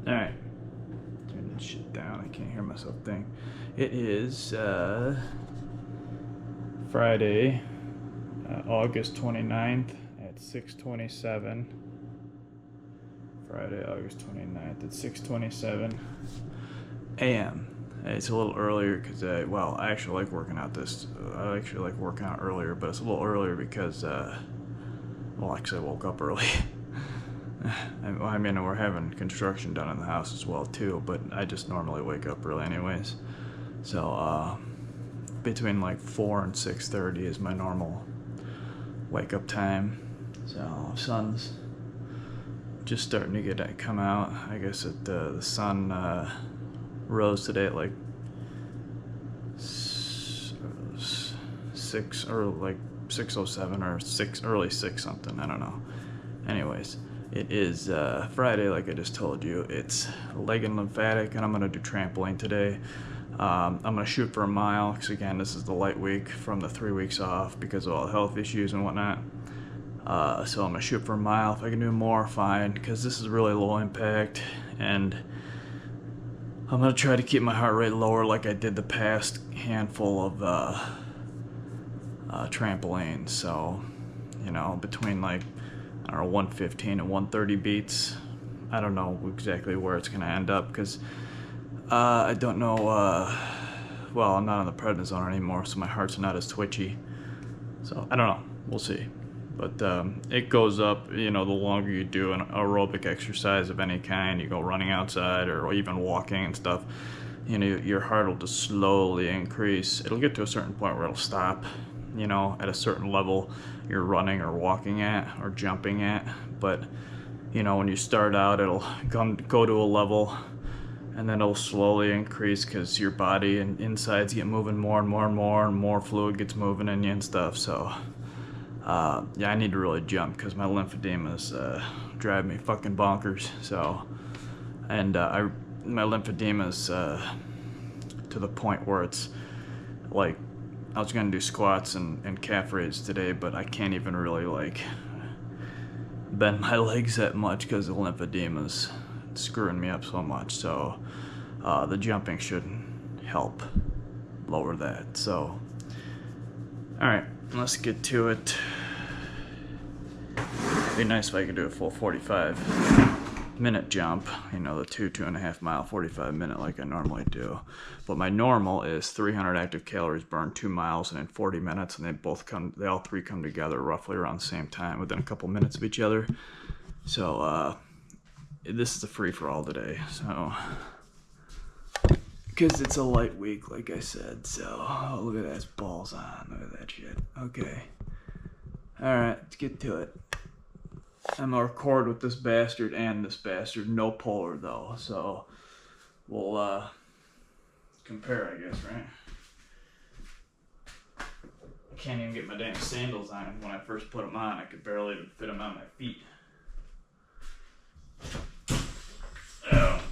Alright. Turn this shit down. I can't hear myself think. It is Friday, August 29th at 6:27. Friday, August 29th at 6:27 a.m. It's a little earlier because, I actually like working out I actually like working out earlier, but it's a little earlier because, actually I woke up early. I mean, we're having construction done in the house as well too, but I just normally wake up early anyways. So, between like 4 and 6:30 is my normal wake up time. So, sun's just starting to come out. I guess the sun rose today at like 6 or like 6:07 or early 6 something. I don't know. Anyways, it is Friday, like I just told you. It's leg and lymphatic, and I'm gonna do trampoline today. I'm gonna shoot for a mile because again, this is the light week from the 3 weeks off because of all the health issues and whatnot. So I'm gonna shoot for a mile. If I can do more, fine, because this is really low impact, and I'm gonna try to keep my heart rate lower like I did the past handful of trampolines. So, between like, I don't know, 115 and 130 beats. I don't know exactly where it's gonna end up because I don't know. I'm not on the prednisone anymore, so my heart's not as twitchy. So I don't know. We'll see. But it goes up, the longer you do an aerobic exercise of any kind, you go running outside or even walking and stuff, your heart will just slowly increase. It'll get to a certain point where it'll stop, at a certain level you're running or walking at or jumping at. But, when you start out, it'll go to a level and then it'll slowly increase because your body and insides get moving more and more and more, and more fluid gets moving in you and stuff. So I need to really jump because my lymphedema is driving me fucking bonkers. So, and my lymphedema is to the point where it's like, I was gonna do squats and calf raises today, but I can't even really like bend my legs that much because the lymphedema's screwing me up so much. So the jumping should help lower that. So, all right, let's get to it. It'd be nice if I could do a full 45-minute jump, the 2.5 mile, 45-minute like I normally do. But my normal is 300 active calories burned 2 miles and in 40 minutes, and they all three come together roughly around the same time within a couple minutes of each other. So this is a free for all today. So, because it's a light week, like I said. So, look at that, it's balls on. Look at that shit. Okay. All right, let's get to it. I'm gonna record with this bastard and this bastard. No polar though, so we'll compare, I guess, right? I can't even get my damn sandals on. When I first put them on, I could barely even fit them on my feet. Oh.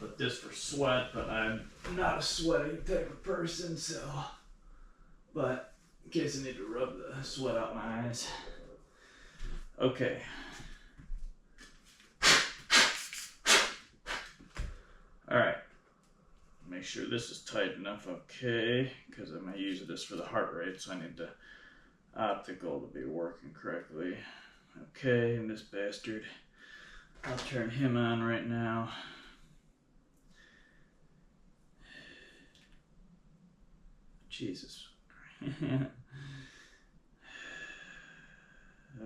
Put this for sweat, but I'm not a sweaty type of person, so. But in case I need to rub the sweat out my eyes. Okay. Alright. Make sure this is tight enough, okay, because I'm going to use this for the heart rate, so I need the optical to be working correctly. Okay, and this bastard, I'll turn him on right now. Jesus.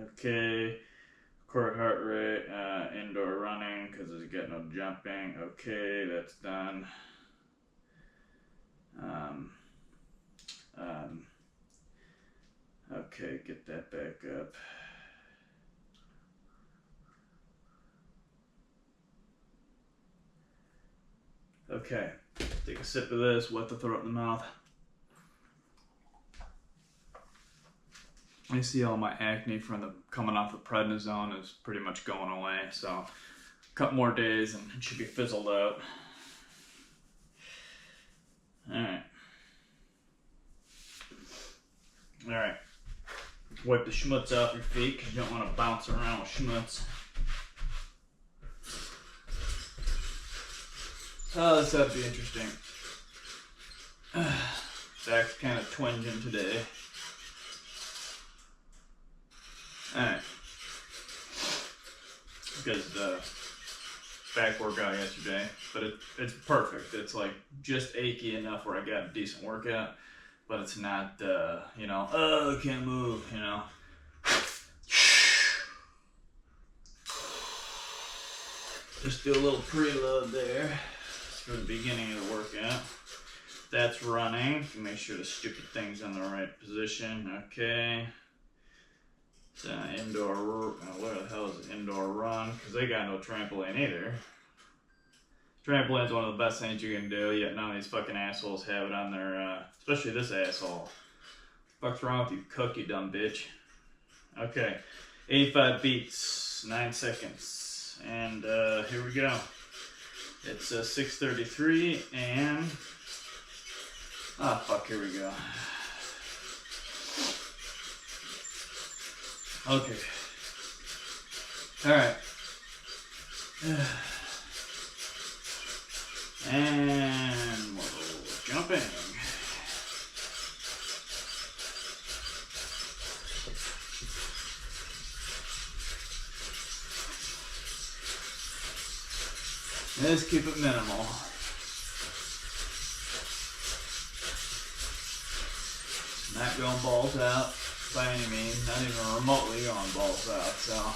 Okay, core heart rate, indoor running because there's getting no jumping. Okay, that's done. Okay, get that back up. Okay, take a sip of this, wet the throat and the mouth. I see all my acne from coming off the prednisone is pretty much going away, so a couple more days and it should be fizzled out. Alright. Wipe the schmutz off your feet because you don't want to bounce around with schmutz. Oh, this ought to be interesting. Back's kind of twinging today. Alright. Because the back workout yesterday, but it's perfect. It's like just achy enough where I got a decent workout, but it's not, you know, oh, I can't move, you know. Just do a little preload there for the beginning of the workout. That's running. Make sure the stupid thing's in the right position. Okay. It's indoor, where the hell is indoor run? Because they got no trampoline either. Trampoline's one of the best things you can do, yet none of these fucking assholes have it on their, especially this asshole. What's wrong with you, Cook, you dumb bitch? Okay, 85 beats, 9 seconds, and here we go. It's 6:33, and fuck, here we go. Okay. All right. And we're jumping. Let's keep it minimal. Not going balls out by any means, not even remotely going balls out, so.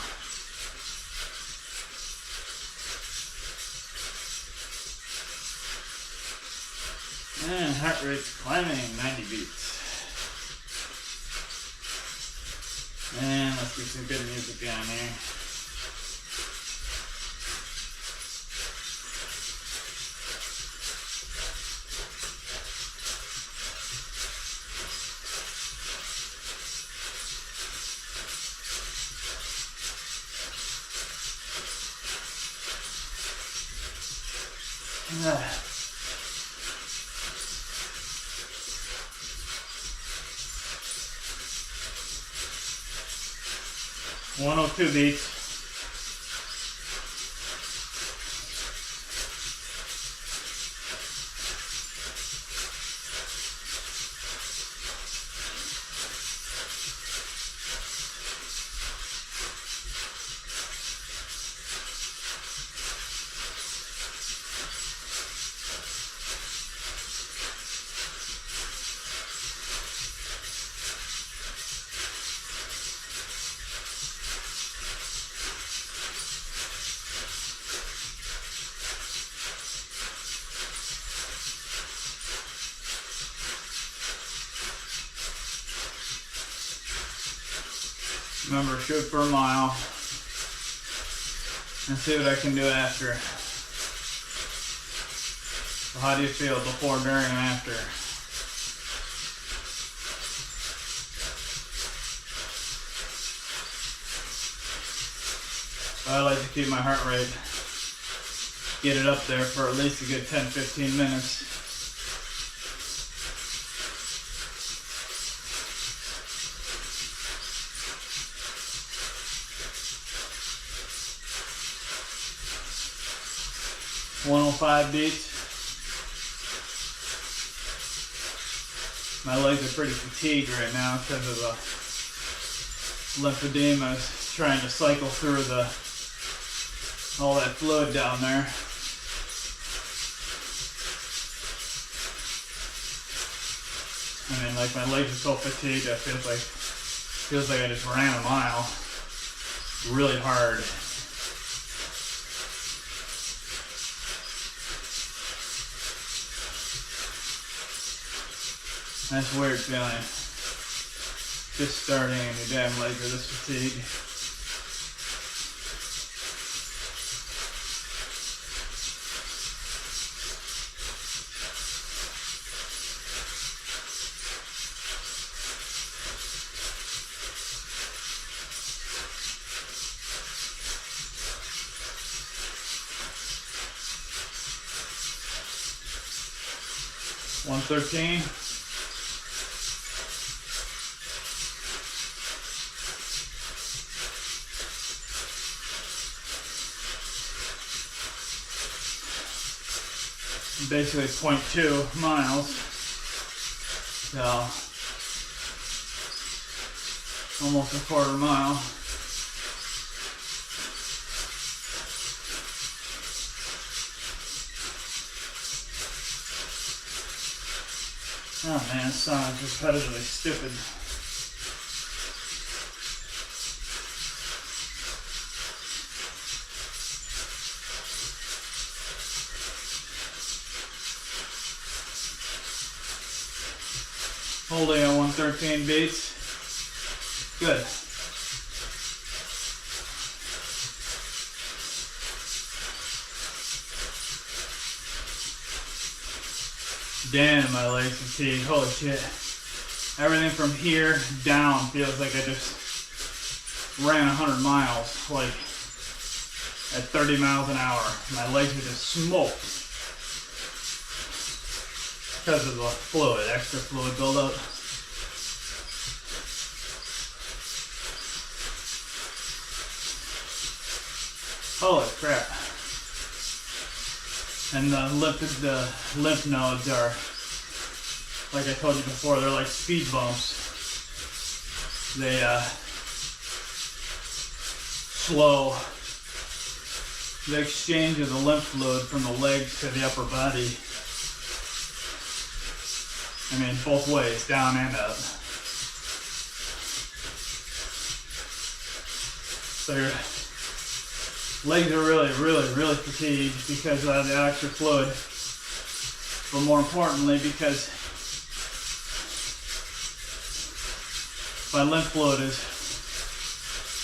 And heart rate's climbing, 90 beats. And let's get some good music on here. Ah. 102 beats. Remember, shoot for a mile and see what I can do after. So how do you feel before, during, and after? I like to keep my heart rate, get it up there for at least a good 10-15 minutes. .105 beats. My legs are pretty fatigued right now because of the lymphedema trying to cycle through all that fluid down there. I mean, like, my legs are so fatigued, I feels like I just ran a mile really hard. That's a weird feeling. Just starting and your damn legs are this fatigued. .113. basically 0.2 miles. So almost a quarter mile. Oh man, this song is repetitively stupid. Holding at 113 beats. Good. Damn, my legs fatigue. Holy shit. Everything from here down feels like I just ran 100 miles, like at 30 miles an hour. My legs are just smoked because of the fluid, extra fluid buildup. Holy crap. And the lymph nodes are, like I told you before, they're like speed bumps. They slow the exchange of the lymph fluid from the legs to the upper body. I mean, both ways, down and up. So your legs are really fatigued because of the extra fluid. But more importantly, because my lymph fluid is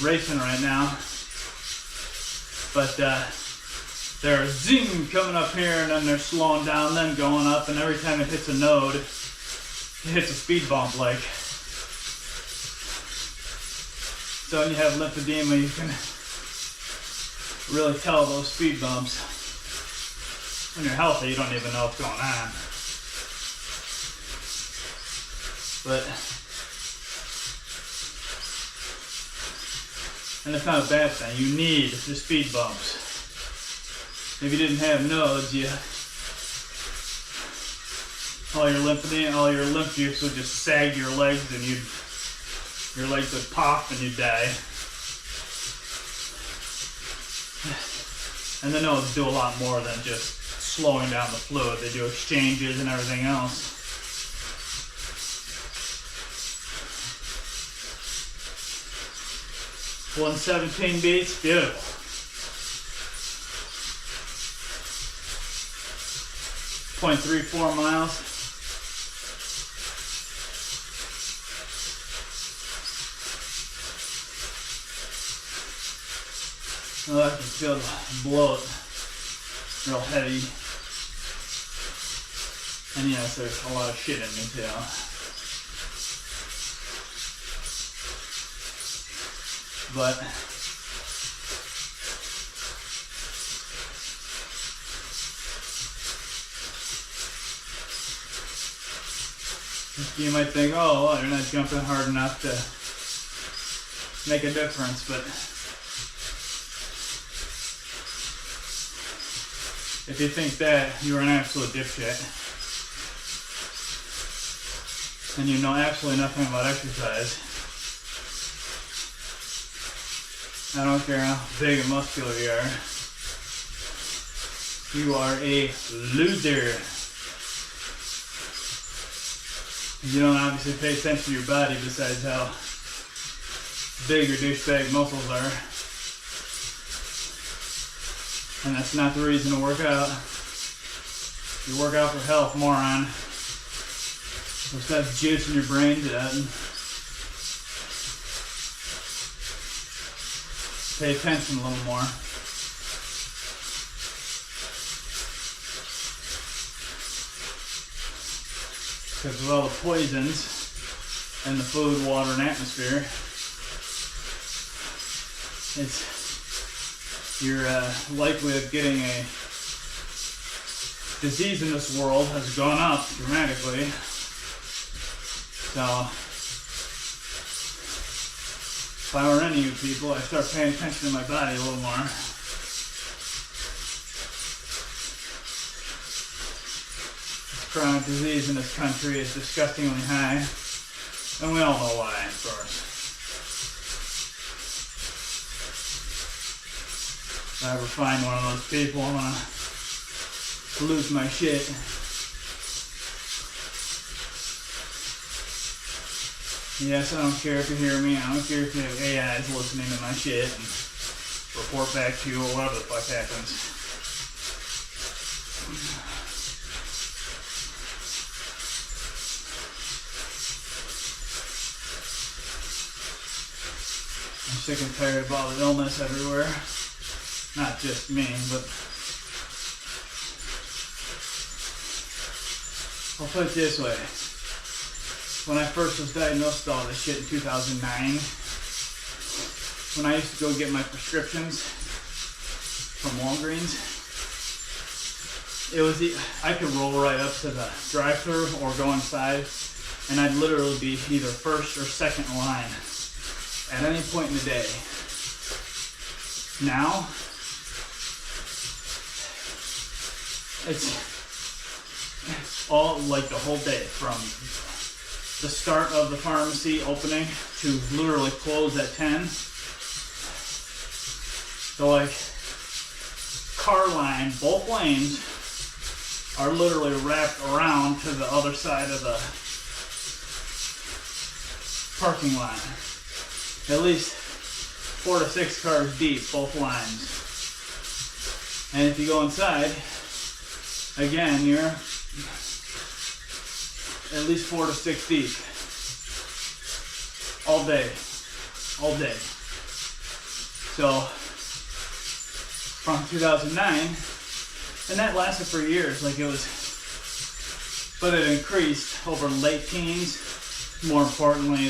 racing right now. But they're zing coming up here and then they're slowing down, then going up, and every time it hits a node, it hits a speed bump like. So when you have lymphedema, you can really tell those speed bumps. When you're healthy, you don't even know what's going on. But, and it's not a bad thing. You need the speed bumps. If you didn't have nodes, all your lymphedema, all your lymph juice would just sag your legs, and your legs would pop and you'd die. And the nodes do a lot more than just slowing down the fluid. They do exchanges and everything else. .117 beats, beautiful. .34 miles. Oh, I can feel the bloat real heavy. And yes, there's a lot of shit in me too. But you might think, oh, well, you're not jumping hard enough to make a difference, but if you think that, you're an absolute dipshit. And you know absolutely nothing about exercise. I don't care how big and muscular you are. You are a loser. You don't obviously pay attention to your body besides how big your douchebag muscles are. And that's not the reason to work out. You work out for health, moron. There's that juice in your brain dead. Pay attention a little more. Because of all the poisons in the food, water, and atmosphere, your likelihood of getting a disease in this world has gone up dramatically. So, if I were any of you people, I'd start paying attention to my body a little more. chronic disease in this country is disgustingly high. And we all know why, of course. If I ever find one of those people, I'm gonna lose my shit. Yes, I don't care if you hear me. I don't care if you have AIs listening to my shit and report back to you or whatever the fuck happens. I'm sick and tired of all the illness everywhere. Not just me, but I'll put it this way. When I first was diagnosed with all this shit in 2009, when I used to go get my prescriptions from Walgreens, I could roll right up to the drive-thru or go inside, and I'd literally be either first or second in line at any point in the day. Now, it's all like the whole day, from the start of the pharmacy opening to literally close at 10. So like, car line, both lanes are literally wrapped around to the other side of the parking lot. At least 4 to 6 cars deep, both lines. And if you go inside, again, you're at least 4 to 6 deep. All day. All day. So, from 2009, and that lasted for years, like it was, but it increased over late teens, more importantly,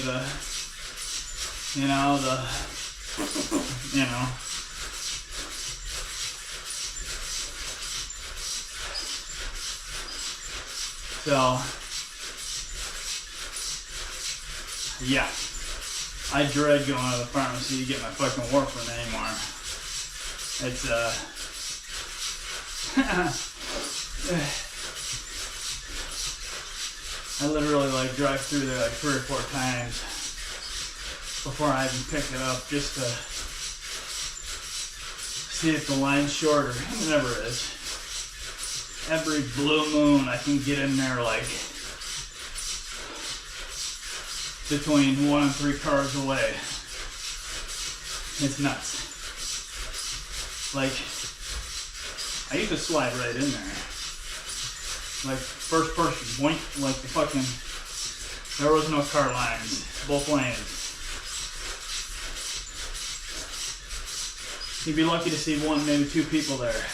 so, yeah, I dread going to the pharmacy to get my fucking warfarin anymore. It's, I literally like drive through there like 3 or 4 times before I even pick it up, just to see if the line's shorter. It never is. Every blue moon I can get in there like between 1 and 3 cars away. It's nuts. Like, I used to slide right in there. Like, first person, boink, like the fucking, there was no car lines, both lanes. You'd be lucky to see 1, maybe 2 people there.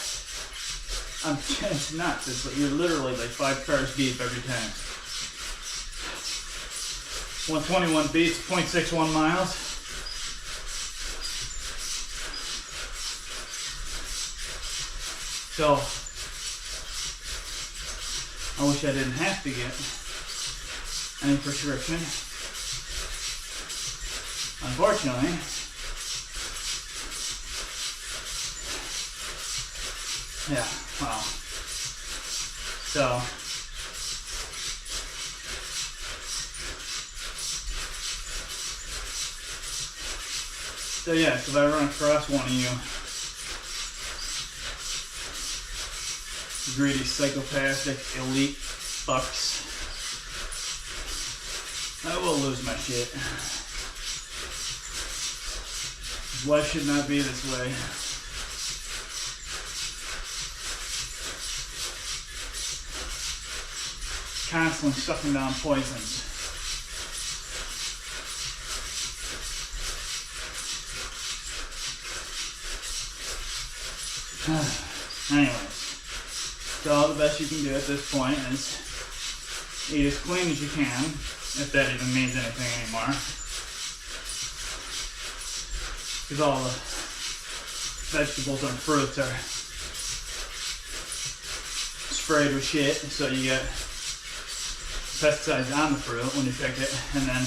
It's nuts. It's like you're literally like 5 cars deep every time. 121 beats, 0.61 miles. So, I wish I didn't have to get any prescription. Unfortunately, yeah, well, so yeah, if I run across one of you greedy, psychopathic, elite fucks, I will lose my shit. Life should not be this way. Constantly sucking down poisons. Anyways, so the best you can do at this point is eat as clean as you can, if that even means anything anymore. Because all the vegetables and fruits are sprayed with shit, so you get pesticides on the fruit when you pick it, and then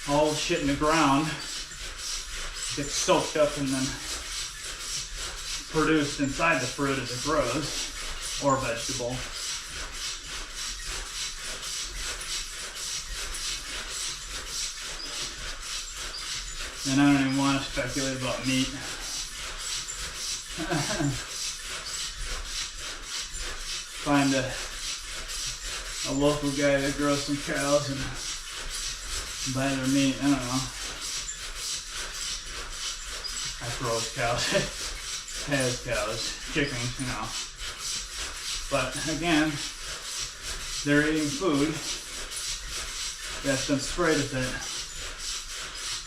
all the shit in the ground gets soaked up and then produced inside the fruit as it grows, or vegetable. And I don't even want to speculate about meat. Find a local guy that grows some cows and buy their meat. I don't know. I grows cows, has cows, chickens, you know. But again, they're eating food that's been sprayed with it,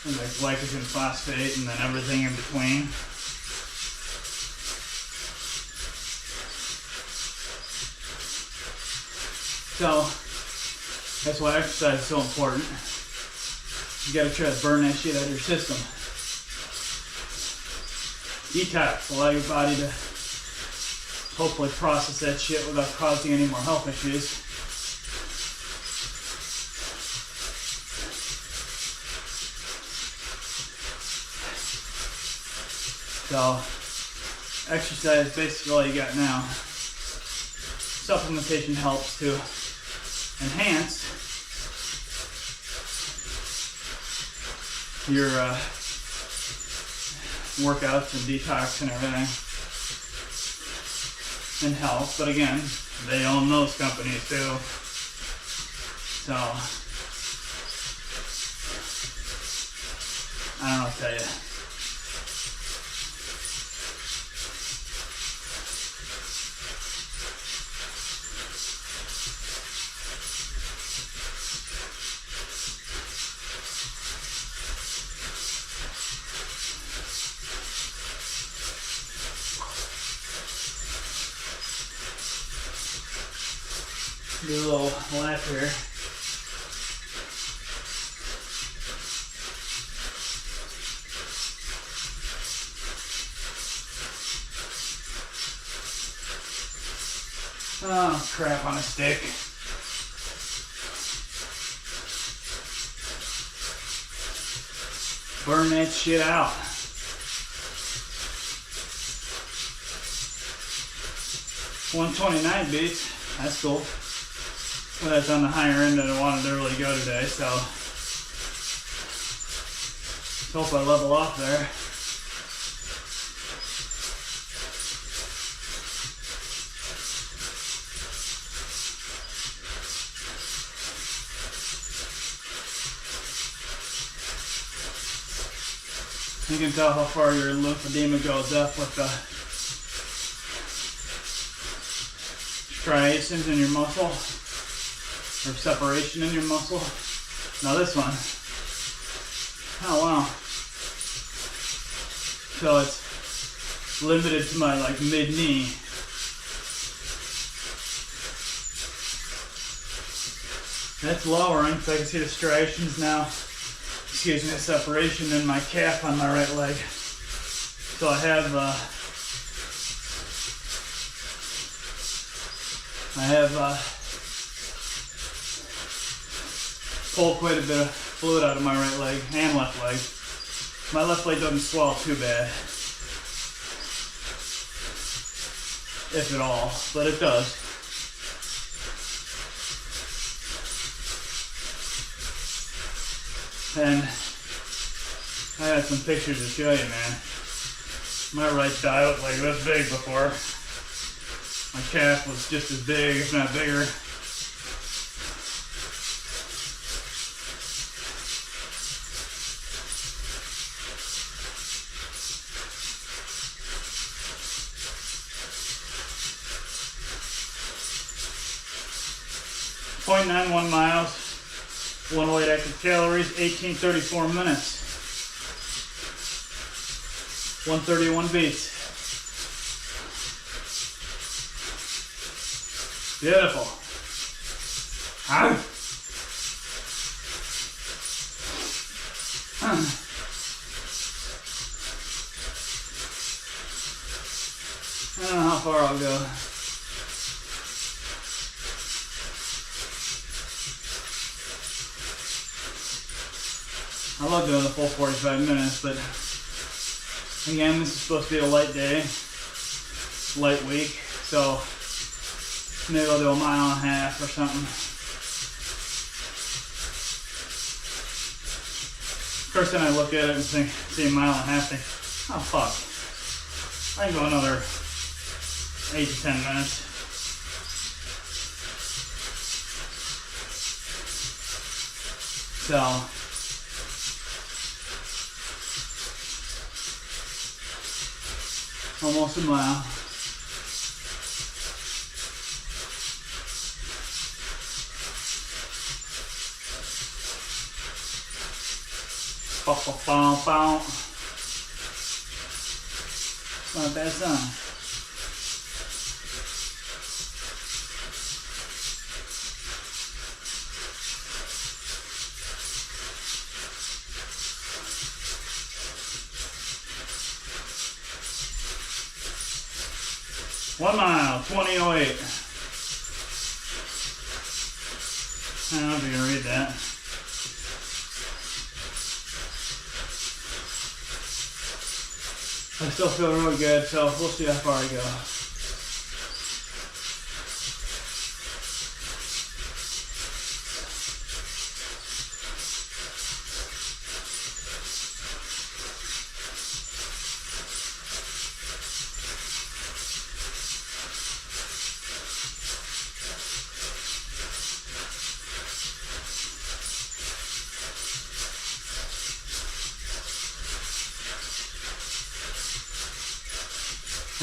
and like glycogen phosphate and then everything in between. So that's why exercise is so important. You gotta try to burn that shit out of your system. Detox, allow your body to hopefully process that shit without causing any more health issues. So, exercise is basically all you got now. Supplementation helps to enhance your workouts and detox and everything and health, but again, they own those companies too. So, I don't know what to tell you. Do a little lap here. Oh, crap on a stick. Burn that shit out. $129 beats. That's cool. Well, that's on the higher end that I wanted to really go today, so hope I level off there. You can tell how far your lymphedema goes up with the striations in your muscle, or separation in your muscle. Now this one, oh wow. So it's limited to my like mid-knee. That's lowering, so I can see the striations now. Excuse me, the separation in my calf on my right leg. So I have pulled quite a bit of fluid out of my right leg and left leg. My left leg doesn't swell too bad, if at all, but it does. And I had some pictures to show you, man. My right thigh looked like this big before. My calf was just as big, if not bigger. .91 miles, 108 active calories, 1834 minutes, 131 beats. Beautiful. Huh? I don't know how far I'll go. I love doing the full 45 minutes, but again, this is supposed to be a light day, light week, so maybe I'll do a mile and a half or something. First time I look at it and think, see a mile and a half, think, oh fuck, I can go another 8 to 10 minutes. So, almost a mile. Bow, bow, bow, bow. Not a bad sign. One mile, 20:08. I don't know if you can read that. I still feel really good, so we'll see how far I go.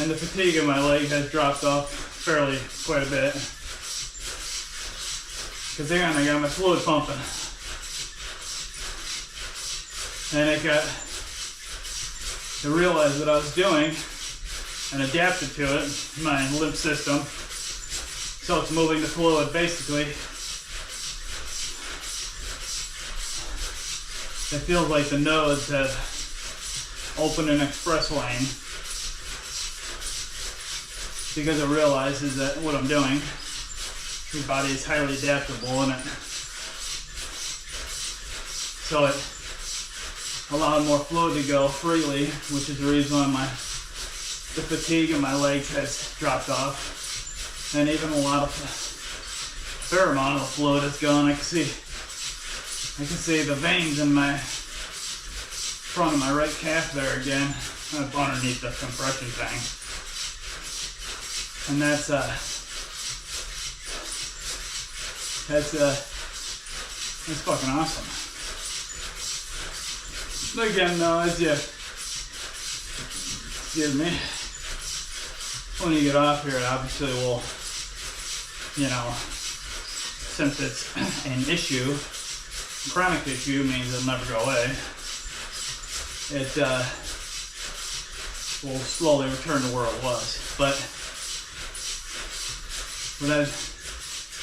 And the fatigue in my leg has dropped off quite a bit. Because again, I got my fluid pumping. And I realized what I was doing and adapted to it, my lymph system. So it's moving the fluid basically. It feels like the nodes have opened an express lane. Because it realizes that what I'm doing, your body is highly adaptable in it. So it allowed more fluid to go freely, which is the reason why the fatigue in my legs has dropped off. And even a fair amount of the fluid is gone. I can see the veins in my front of my right calf there again, up underneath the compression thing. And that's fucking awesome. But again, though, excuse me, when you get off here, it obviously will, since it's an issue, chronic issue means it'll never go away. It will slowly return to where it was, but. The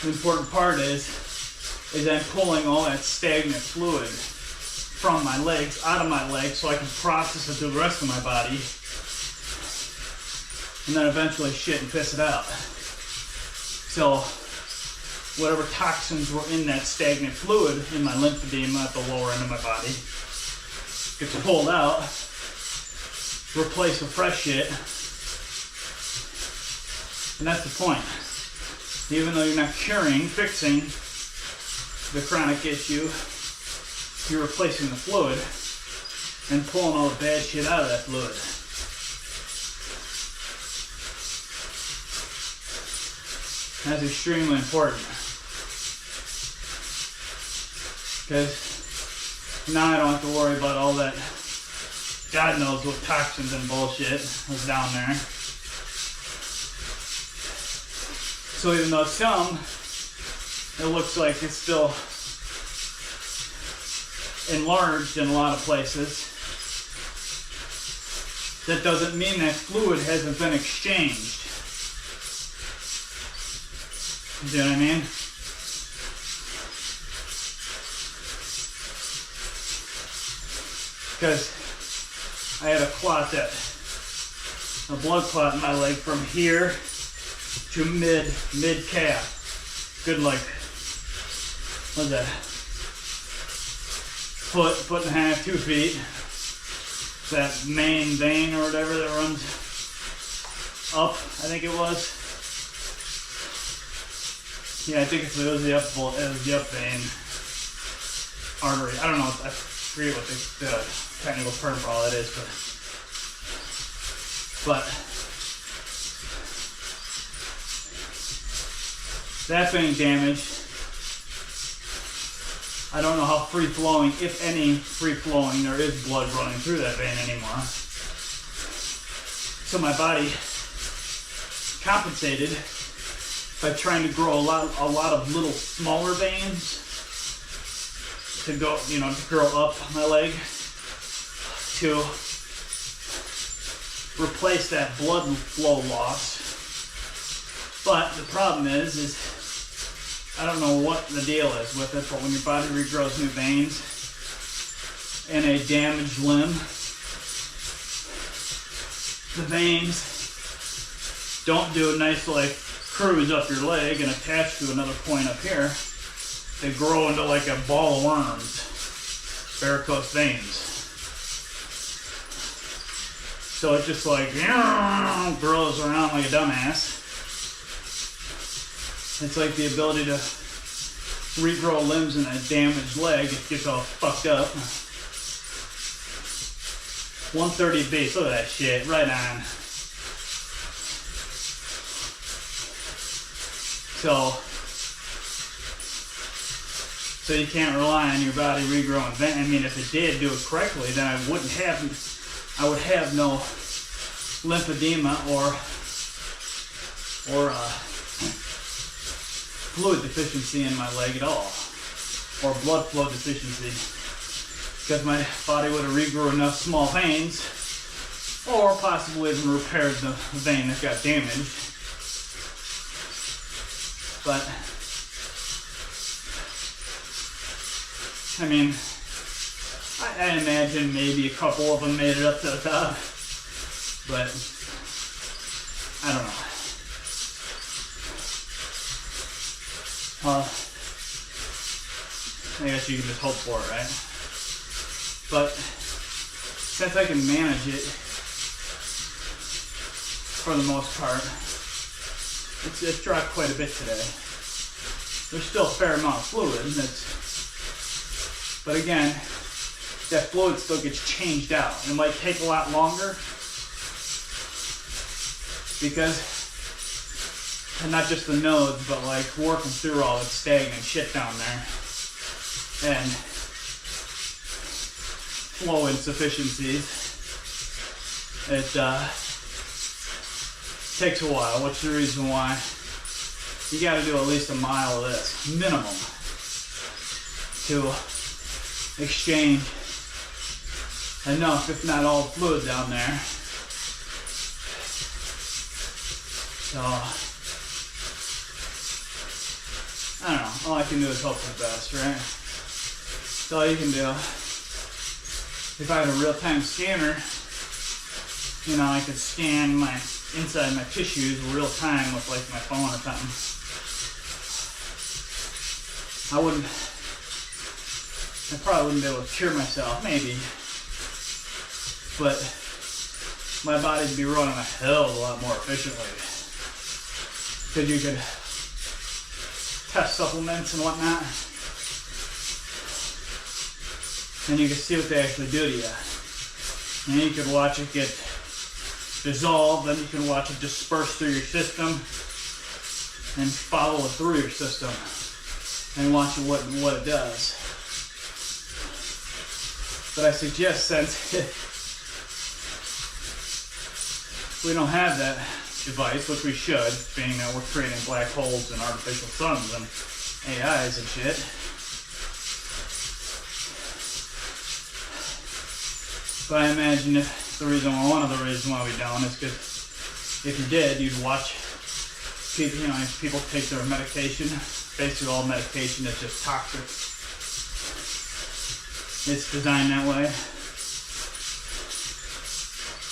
important part is I'm pulling all that stagnant fluid from my legs, out of my legs, so I can process it through the rest of my body, and then eventually shit and piss it out. So whatever toxins were in that stagnant fluid in my lymphedema at the lower end of my body gets pulled out, replaced with fresh shit, and that's the point. Even though you're not fixing the chronic issue, you're replacing the fluid and pulling all the bad shit out of that fluid. That's extremely important. Because now I don't have to worry about all that God knows what toxins and bullshit was down there. So even though some, it looks like it's still enlarged in a lot of places, that doesn't mean that fluid hasn't been exchanged. You know what I mean? Because I had a blood clot in my leg from here to mid calf. Good, like, what's that? Foot and a half, 2 feet. That main vein or whatever that runs up, I think it was. Yeah, I think it was the up vein artery. I don't know. forget what the technical term for all that is, but that being damaged, I don't know how free flowing, if any free flowing, there is blood running through that vein anymore. So my body compensated by trying to grow a lot of little smaller veins to go, to grow up my leg to replace that blood flow loss. But the problem is I don't know what the deal is with it, but when your body regrows new veins in a damaged limb, the veins don't do a nice like cruise up your leg and attach to another point up here. They grow into like a ball of worms, varicose veins. So it just like grows around like a dumbass. It's like the ability to regrow limbs in a damaged leg. It gets all fucked up. 130 base, look at that shit, right on. So you can't rely on your body regrowing veins. I mean, if it did do it correctly, then I would have no lymphedema or fluid deficiency in my leg at all, or blood flow deficiency, because my body would have regrew enough small veins, or possibly even repaired the vein that got damaged. But I mean, I imagine maybe a couple of them made it up to the top, but I don't know. I guess you can just hope for it, right? But since I can manage it for the most part, it's dropped quite a bit today. There's still a fair amount of fluid, but again, that fluid still gets changed out. It might take a lot longer because, and not just the nodes, but like working through all that stagnant shit down there and flow insufficiencies. It takes a while, which is the reason why you got to do at least a mile of this minimum to exchange enough, if not all, the fluid down there. So I don't know. All I can do is hope for the best, right? That's all you can do. If I had a real-time scanner, I could scan my inside my tissues real time with like my phone or something. I probably wouldn't be able to cure myself, maybe. But my body would be running a hell of a lot more efficiently. Because you could test supplements and whatnot, and you can see what they actually do to you. And you can watch it get dissolved, then you can watch it disperse through your system and follow it through your system and watch what it does. But I suggest, since we don't have that device, which we should, being that we're creating black holes and artificial suns and AIs and shit, but I imagine if one of the reasons why we don't is because if you did, you'd watch people, if people take their medication. Basically all medication is just toxic. It's designed that way.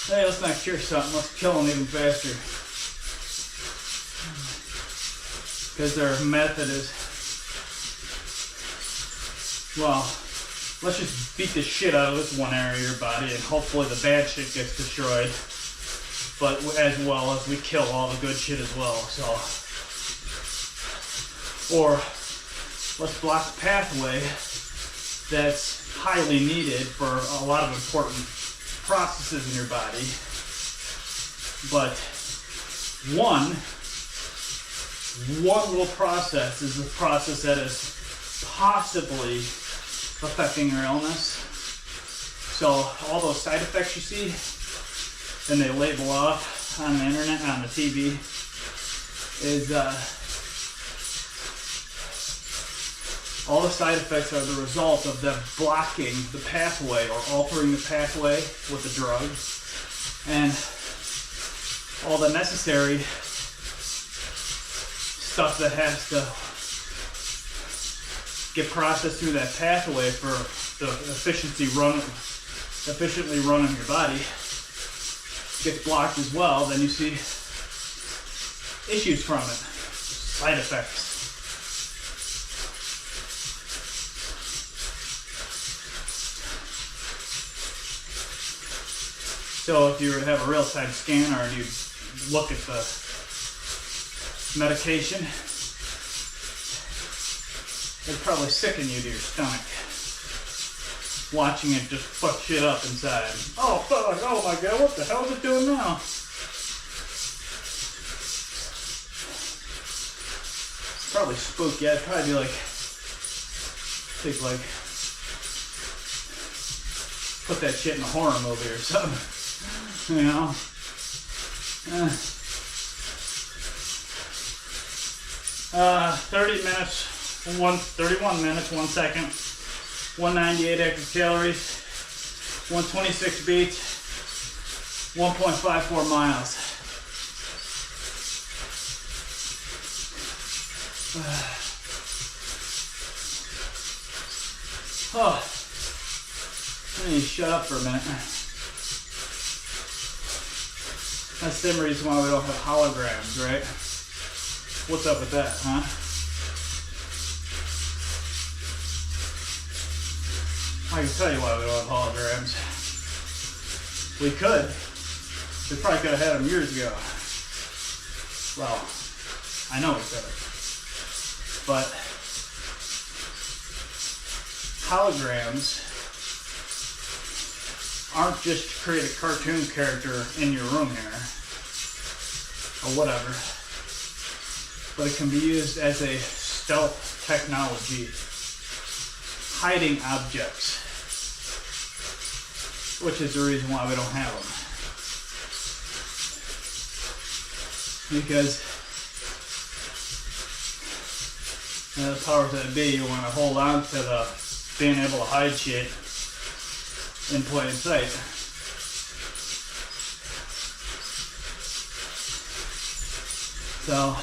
Hey, let's not cure something, let's kill them even faster. Because their method is, well, let's just beat the shit out of this one area of your body and hopefully the bad shit gets destroyed, but as well as we kill all the good shit as well. So, or let's block the pathway that's highly needed for a lot of important processes in your body. But one little process is the process that is possibly affecting your illness. So all those side effects you see, and they label off on the internet, on the TV, is all the side effects are the result of them blocking the pathway or altering the pathway with the drug, and all the necessary stuff that has to get processed through that pathway for the efficiently running your body gets blocked as well. Then you see issues from it, side effects. So if you were to have a real-time scanner and you look at the medication, it'd probably sicken you to your stomach. Watching it just fuck shit up inside. Oh fuck, oh my god, what the hell is it doing now? It's probably spooky. I'd probably be like, put that shit in a horror movie or something. You know? 31 minutes, 1 second, 198 active calories, 126 beats, 1.54 miles. Oh, I need to shut up for a minute. That's the same reason why we don't have holograms, right? What's up with that, huh? I can tell you why we don't have holograms. We could. We probably could have had them years ago. Well, I know we could have. But holograms aren't just to create a cartoon character in your room here, or whatever, but it can be used as a stealth technology, hiding objects, which is the reason why we don't have them. Because the powers that be, you want to hold on to the being able to hide shit in plain sight. So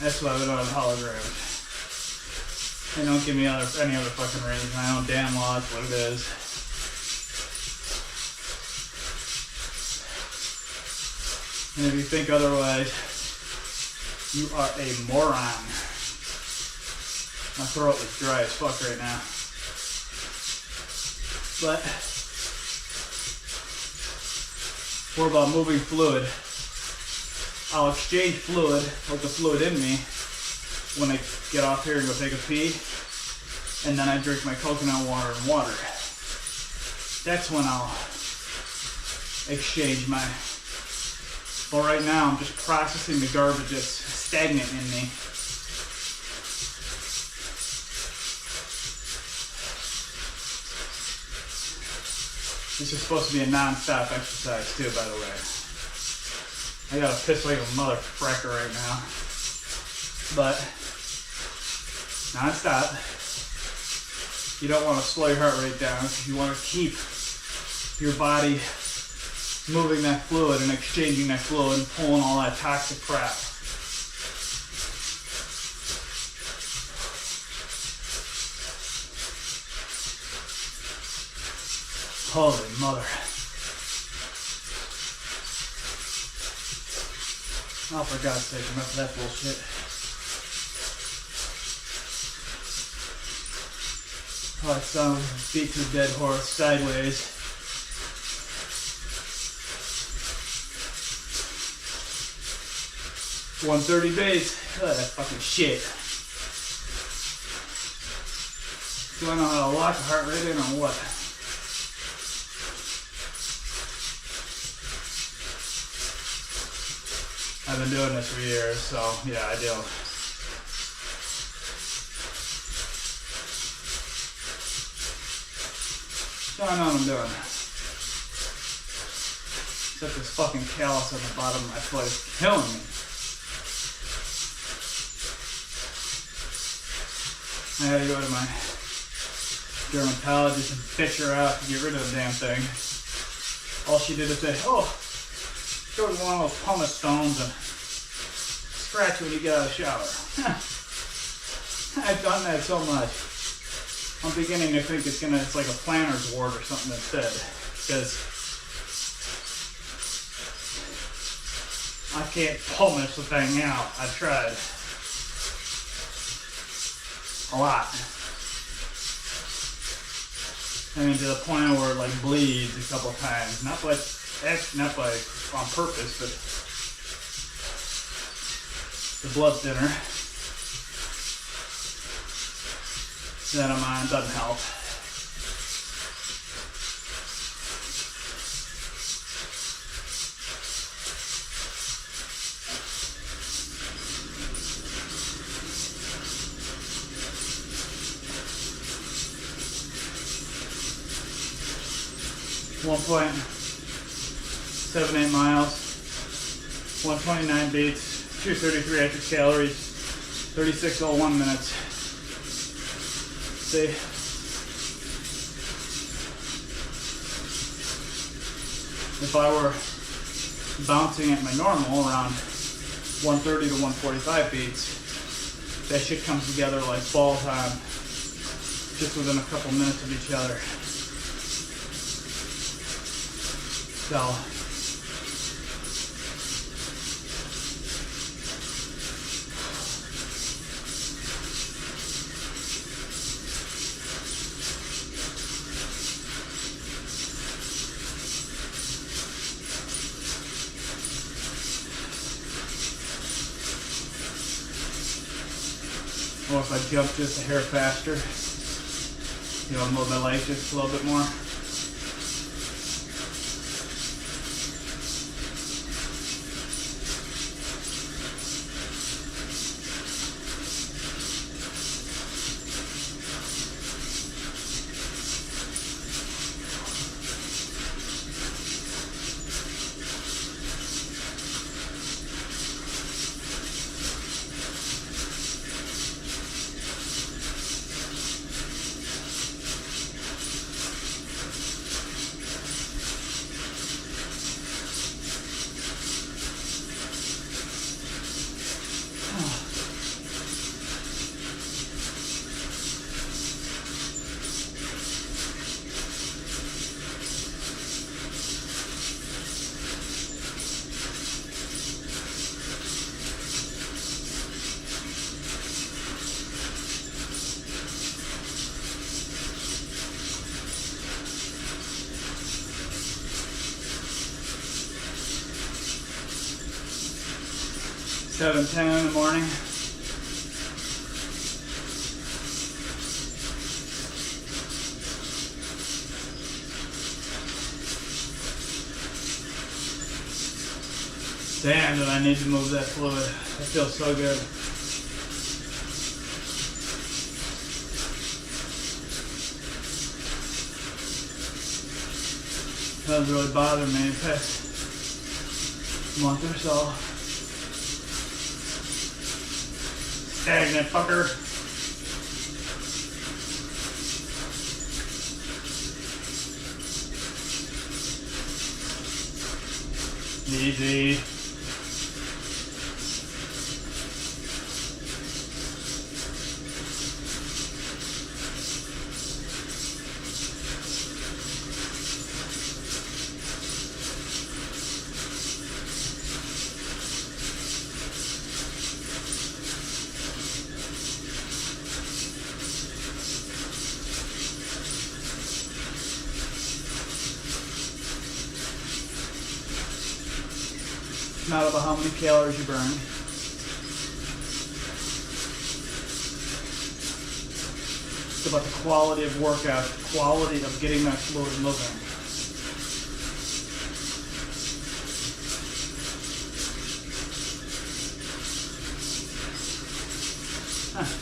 that's why we don't have holograms. They don't give me any other fucking reason. I know damn well that's what it is. And if you think otherwise, you are a moron. My throat is dry as fuck right now. But we're about moving fluid. I'll exchange fluid with the fluid in me when I get off here and go take a pee, and then I drink my coconut water and water. That's when I'll exchange my. Well, right now I'm just processing the garbage that's stagnant in me. This is supposed to be a non-stop exercise too, by the way. I gotta piss like a motherfucker right now. But non-stop. You don't want to slow your heart rate down because you want to keep your body moving that fluid and exchanging that fluid and pulling all that toxic crap. Holy mother. Oh, for God's sake, enough of that bullshit. Oh, it sounds beating a dead horse sideways. $130 base. Oh, that fucking shit. Do I know how to lock the heart rate in or what? I've been doing this for years, so yeah, I do. So I know what I'm doing. Except this fucking callus on the bottom of my foot is killing me. I had to go to my dermatologist and bitch her out to get rid of the damn thing. All she did is say, oh, go to one of those pumice stones and scratch when you get out of the shower. I've done that so much. I'm beginning to think it's like a planner's wart or something instead. Because I can't pumice the thing out. I've tried. A lot. I mean, to the point where it like bleeds a couple times. Not by on purpose, but the blood thinner that I'm on doesn't help. .78 miles, 129 beats, 233 active calories, 36:01 minutes. See, if I were bouncing at my normal around 130 to 145 beats, that shit comes together like ball time, just within a couple minutes of each other. So, or if I jump just a hair faster, you know, move my legs just a little bit more. Seven 10 in the morning. Damn, did I need to move that fluid. It feels so good. That was really bothering me the past month or so. Stagnant fucker. Easy. Not about how many calories you burn. It's about the quality of workout, the quality of getting that fluid moving. Huh.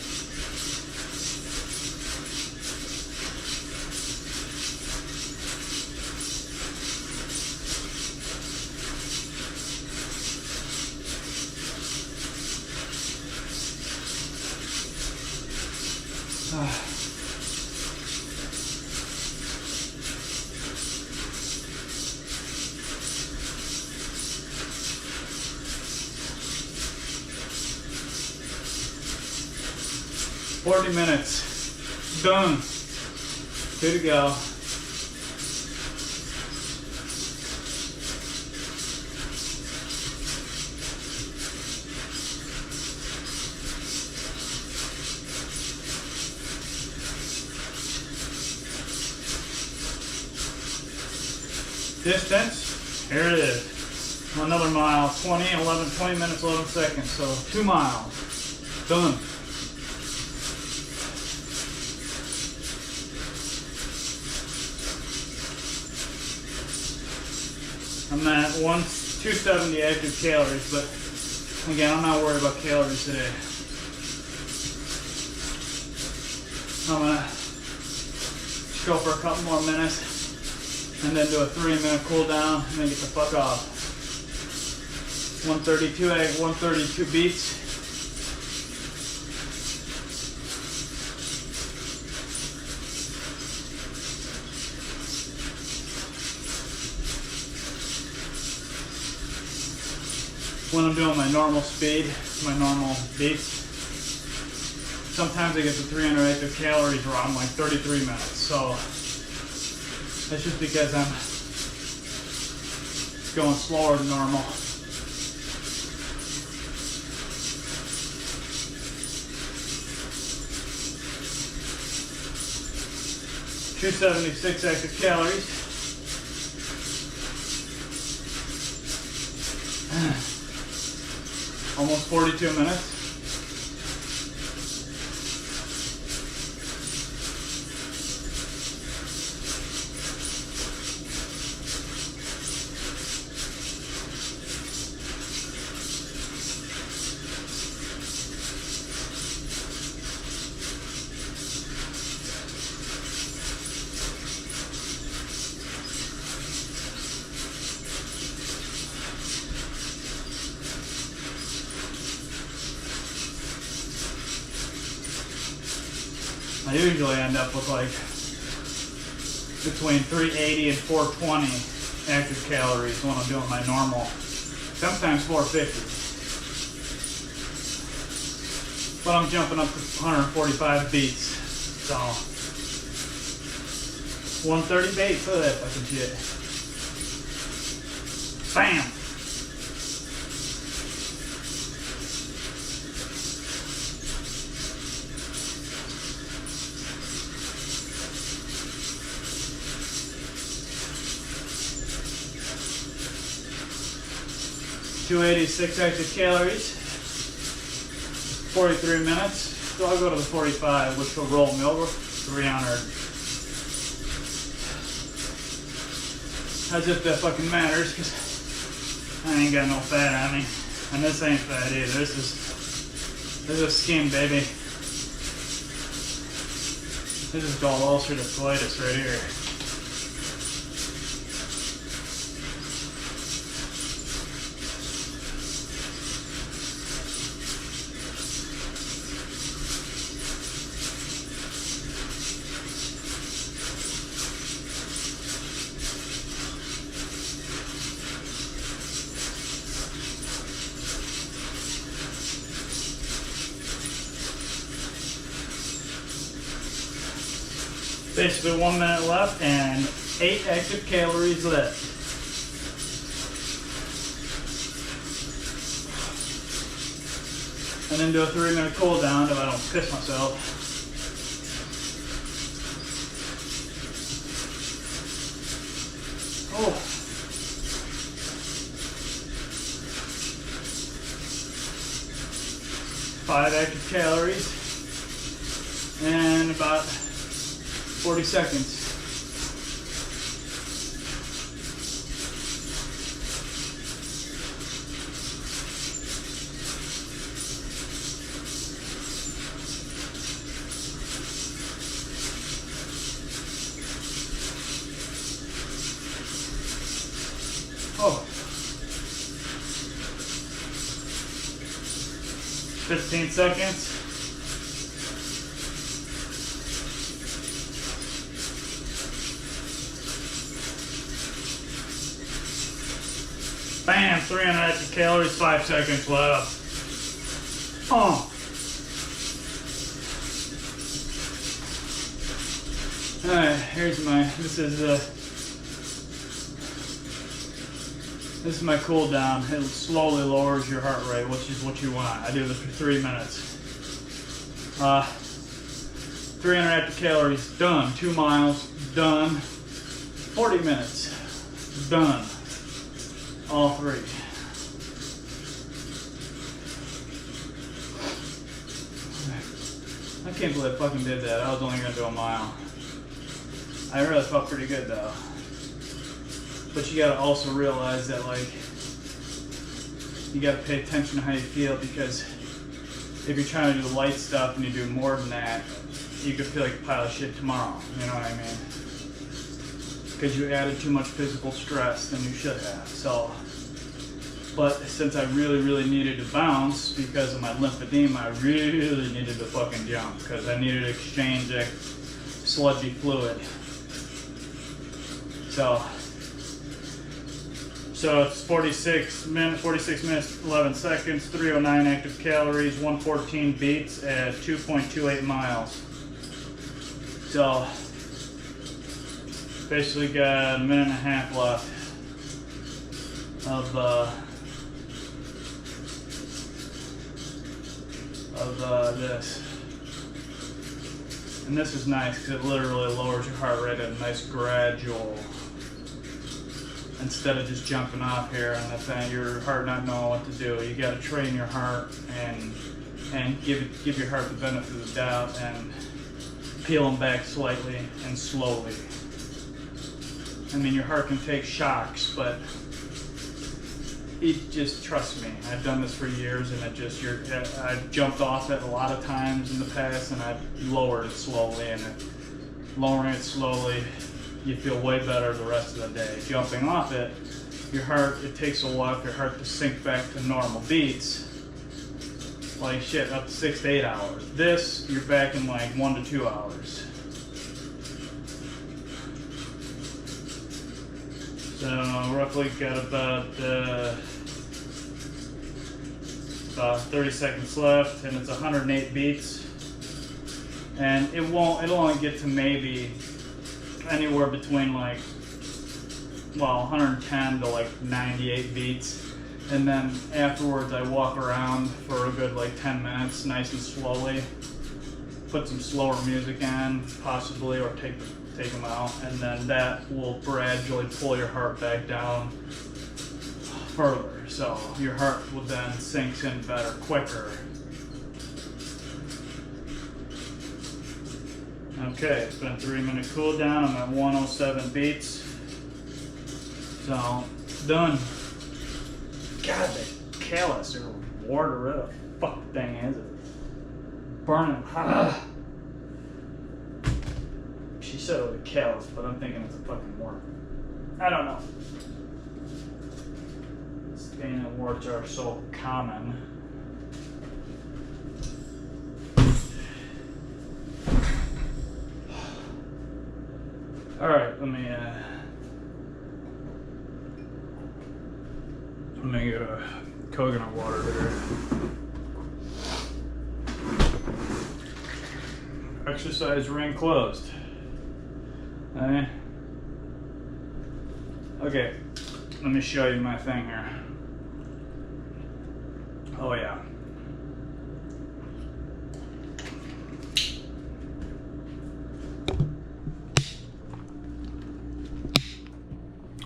$40 minutes. Done. Good to go. Distance, here it is. Another mile, 20 minutes, 11 seconds. So 2 miles. Done. I'm at 270 active calories, but again, I'm not worried about calories today. I'm gonna go for a couple more minutes and then do a 3-minute cool down and then get the fuck off. 132 beats. When I'm doing my normal speed, my normal beats, sometimes I get to 300 active calories around like 33 minutes. So that's just because I'm going slower than normal. $276 active calories. Almost 42 minutes. I usually end up with like between 380 and 420 active calories when I'm doing my normal. Sometimes 450. But I'm jumping up to 145 beats. So 130 beats. Look at that fucking shit. Bam! $286 active calories, 43 minutes. So I'll go to the 45, which will roll me over 300. As if that fucking matters, because I ain't got no fat on me. And this ain't fat either. This is skin, baby. This is called ulcerative colitis right here. Basically 1 minute left and 8 active calories left. And then do a 3-minute cool down if I don't piss myself. Oh. Five active calories and about 40 seconds. Oh. 15 seconds. Bam, 300 active calories, 5 seconds left. Oh. Alright, here's my, this is my cool down. It slowly lowers your heart rate, which is what you want. I do this for 3 minutes. 300 active calories, done. 2 miles, done. 40 minutes, done. All 3. I can't believe I fucking did that. I was only gonna do a mile. I really felt pretty good though. But you gotta also realize that, like, you gotta pay attention to how you feel, because if you're trying to do light stuff and you do more than that, you could feel like a pile of shit tomorrow. You know what I mean? Because you added too much physical stress than you should have. So, but since I really needed to bounce because of my lymphedema, I really needed to fucking jump, because I needed to exchange that sludgy fluid. So it's 46 minutes, 11 seconds, 309 active calories, 114 beats at 2.28 miles. So basically got a minute and a half left of this. And this is nice because it literally lowers your heart rate at a nice gradual, instead of just jumping off here and then your heart not knowing what to do. You got to train your heart and give your heart the benefit of the doubt and peel them back slightly and slowly. I mean, your heart can take shocks, but it just, trust me, I've done this for years, and I've jumped off it a lot of times in the past, and I've lowered it slowly, and lowering it slowly, you feel way better the rest of the day. Jumping off it, it takes a while for your heart to sink back to normal beats. Like shit, up to 6 to 8 hours. This, you're back in like 1 to 2 hours. So roughly got about 30 seconds left, and it's 108 beats. And it'll only get to maybe anywhere between 110 to 98 beats. And then afterwards I walk around for a good 10 minutes, nice and slowly. Put some slower music on, possibly, or take them out, and then that will gradually pull your heart back down further. So your heart will then sinks in better, quicker. Okay, it's been a 3-minute cool down. I'm at 107 beats. So, done. God, the callus or ward or whatever the fuck thing is. It's burning hot. She said it was a callus, but I'm thinking it's a fucking wart. I don't know. Stain and warts are so common. Alright, let me get a coconut water here. Exercise ring closed. Okay, let me show you my thing here. Oh yeah.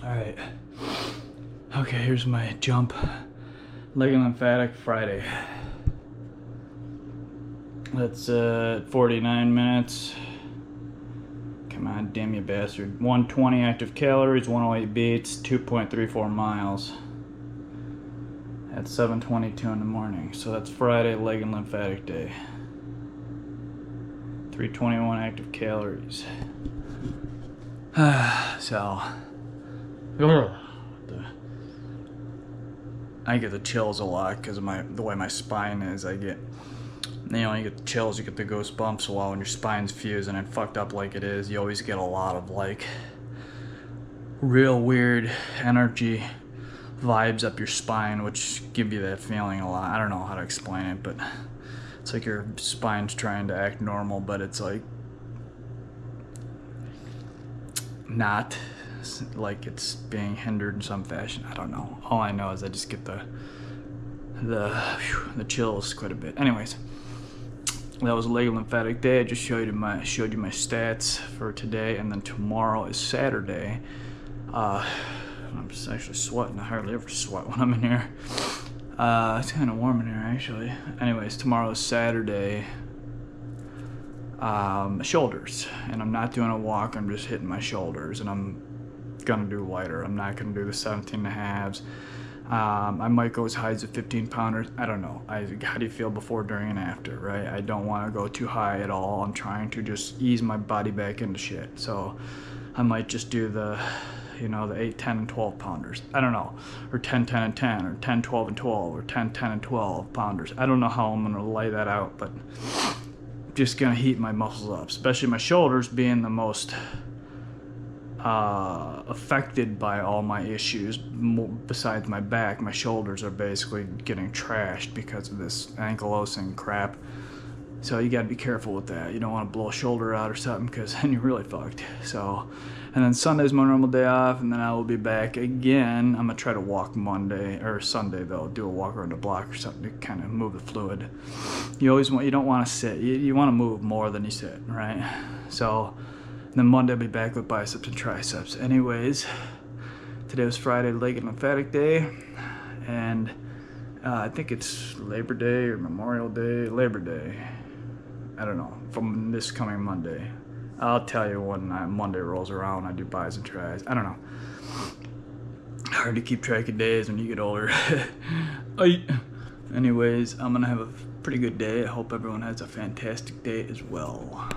Alright. Okay, here's my jump. Leg and lymphatic Friday. That's 49 minutes. Come on, damn you bastard. 120 active calories, 108 beats, 2.34 miles. At 7:22 in the morning. So that's Friday, leg and lymphatic day. 321 active calories. So, I get the chills a lot because of the way my spine is. I get, you know, you get the chills, you get the goosebumps. Well, when your spine's fused and fucked up like it is, you always get a lot of like real weird energy vibes up your spine, which give you that feeling a lot. I don't know how to explain it, but it's like your spine's trying to act normal, but it's like not, like it's being hindered in some fashion. I don't know. All I know is I just get the chills quite a bit. Anyways, that was a leg lymphatic day. I just showed you my stats for today, and then tomorrow is Saturday. I'm just actually sweating. I hardly ever sweat when I'm in here. It's kind of warm in here, actually. Anyways, tomorrow is Saturday. Shoulders. And I'm not doing a walk. I'm just hitting my shoulders. And I'm going to do lighter. I'm not going to do the 17 and a halves. I might go as high as a 15 pounders. I don't know. How do you feel before, during, and after, right? I don't want to go too high at all. I'm trying to just ease my body back into shit. So I might just do the, you know, the 8, 10, and 12 pounders. I don't know. Or 10, 10, and 10, or 10, 12, and 12, or 10, 10, and 12 pounders. I don't know how I'm going to lay that out, but I'm just going to heat my muscles up, especially my shoulders being the most affected by all my issues. Besides my back, my shoulders are basically getting trashed because of this ankylosing crap. So you got to be careful with that. You don't want to blow a shoulder out or something, because then you're really fucked. So, and then Sunday's my normal day off, and then I will be back again. I'm gonna try to walk Monday or Sunday though. Do a walk around the block or something to kind of move the fluid. You don't want to sit. You want to move more than you sit, right? So, then Monday I'll be back with biceps and triceps. Anyways, today was Friday, leg and lymphatic day, and I think it's Labor Day or Memorial Day. Labor Day. I don't know, from this coming Monday. I'll tell you when Monday rolls around. I do buys and tries. I don't know. Hard to keep track of days when you get older. Anyways, I'm gonna have a pretty good day. I hope everyone has a fantastic day as well.